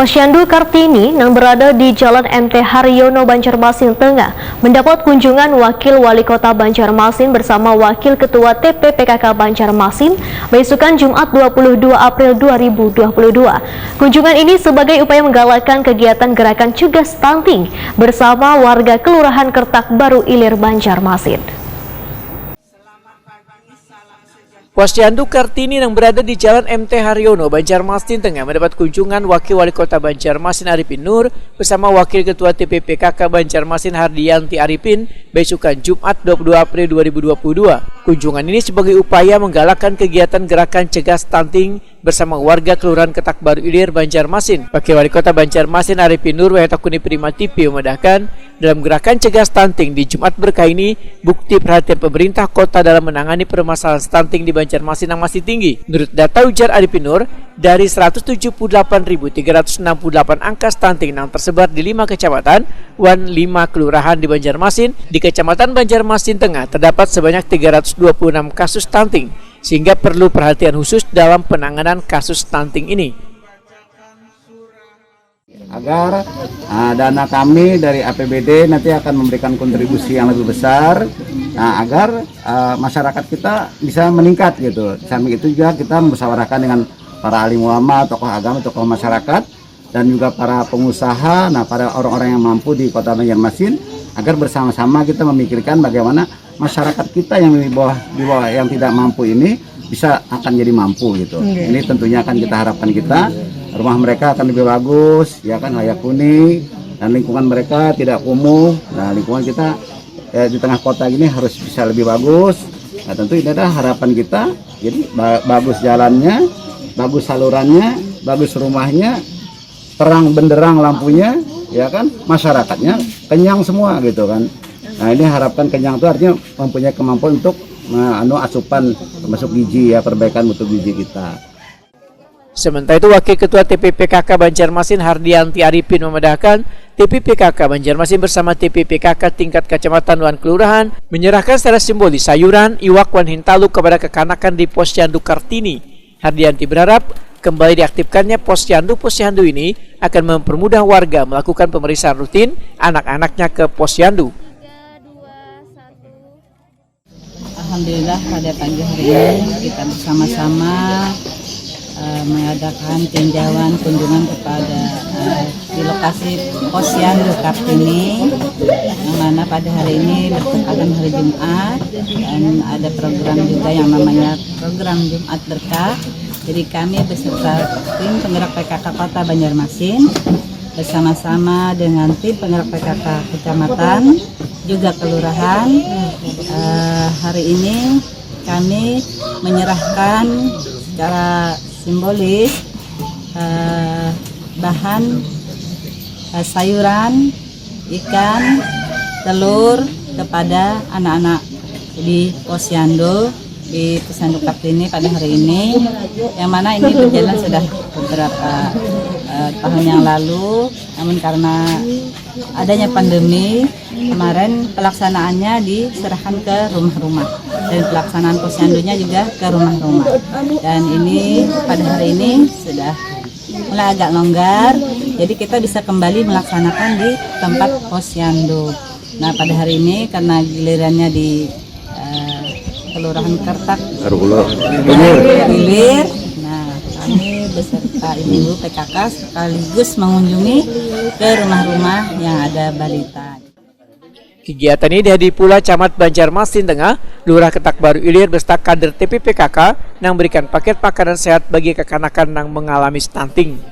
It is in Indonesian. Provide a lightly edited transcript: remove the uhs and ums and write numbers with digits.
Posyandu Kartini yang berada di Jalan MT Haryono, Banjarmasin Tengah mendapat kunjungan Wakil Wali Kota Banjarmasin bersama Wakil Ketua TPPKK Banjarmasin besukan Jumat 22 April 2022. Kunjungan ini sebagai upaya menggalakkan kegiatan gerakan cegah stunting bersama warga Kelurahan Kertak Baru Ilir, Banjarmasin. Posyandu Kartini yang berada di Jalan MT Haryono, Banjarmasin Tengah mendapat kunjungan Wakil Wali Kota Banjarmasin Arifin Nur bersama Wakil Ketua TPPKK Banjarmasin Hardianti Arifin besukan Jumat 22 April 2022. Kunjungan ini sebagai upaya menggalakkan kegiatan gerakan cegah stunting bersama warga Kelurahan Kertak Baru Ilir, Banjarmasin. Wakil Wali Kota Banjarmasin Arifin Nur Wahetakuni Prima TV memandangkan dalam gerakan cegah stunting di Jumat berkah ini bukti perhatian pemerintah kota dalam menangani permasalahan stunting di Banjarmasin yang masih tinggi. Menurut data ujar Arifin Nur, dari 178.368 angka stunting yang tersebar di 5 kecamatan dan 5 kelurahan di Banjarmasin, di Kecamatan Banjarmasin Tengah terdapat sebanyak 326 kasus stunting, sehingga perlu perhatian khusus dalam penanganan kasus stunting ini. Agar dana kami dari APBD nanti akan memberikan kontribusi yang lebih besar, agar masyarakat kita bisa meningkat gitu. Samping itu juga kita musyawarahkan dengan para alim ulama, tokoh agama, tokoh masyarakat, dan juga para pengusaha, para orang-orang yang mampu di Kota Banjarmasin, agar bersama-sama kita memikirkan bagaimana masyarakat kita yang di bawah yang tidak mampu ini bisa akan jadi mampu gitu. Ini tentunya akan kita harapkan rumah mereka akan lebih bagus, ya kan, layak huni, dan lingkungan mereka tidak kumuh. Nah, lingkungan kita di tengah kota ini harus bisa lebih bagus. Nah, tentu ini adalah harapan kita. Jadi bagus jalannya, bagus salurannya, bagus rumahnya, terang benderang lampunya, ya kan, masyarakatnya kenyang semua gitu kan. Nah, ini harapkan kenyang itu artinya mempunyai kemampuan untuk asupan termasuk gizi, ya, perbaikan mutu gizi kita. Sementara itu Wakil Ketua TPPKK Banjarmasin Hardianti Arifin memandangkan TPPKK Banjarmasin bersama TPPKK tingkat kecamatan dan kelurahan menyerahkan secara simbolis sayuran, iwak, wan hintalu kepada kekanakan di Posyandu Kartini. Hardianti berharap kembali diaktifkannya posyandu ini akan mempermudah warga melakukan pemeriksaan rutin anak-anaknya ke posyandu. Alhamdulillah pada pagi hari ini kita bersama-sama mengadakan tinjauan kunjungan kepada di lokasi Posyandu Kartini, yang mana pada hari ini bertepatan hari Jumat, dan ada program juga yang namanya program Jumat Berkah. Jadi kami beserta tim penggerak PKK Kota Banjarmasin bersama-sama dengan tim penggerak PKK Kecamatan juga kelurahan, hari ini kami menyerahkan secara simbolis bahan sayuran, ikan, telur kepada anak-anak di Posyandu Kartini pada hari ini, yang mana ini berjalan sudah beberapa tahun yang lalu, namun karena adanya pandemi kemarin pelaksanaannya diserahkan ke rumah-rumah dan pelaksanaan posyandunya juga ke rumah-rumah, dan ini pada hari ini sudah mulai agak longgar, jadi kita bisa kembali melaksanakan di tempat posyandu. Nah, pada hari ini karena gilirannya di Kelurahan Kertak Ilir, nah kami beserta ibu PKK sekaligus mengunjungi ke rumah-rumah yang ada balita. Kegiatan ini dihadiri pula Camat Banjarmasin Tengah, Lurah Kertak Baru Ilir beserta kader TPPKK yang memberikan paket makanan sehat bagi kekanakan yang mengalami stunting.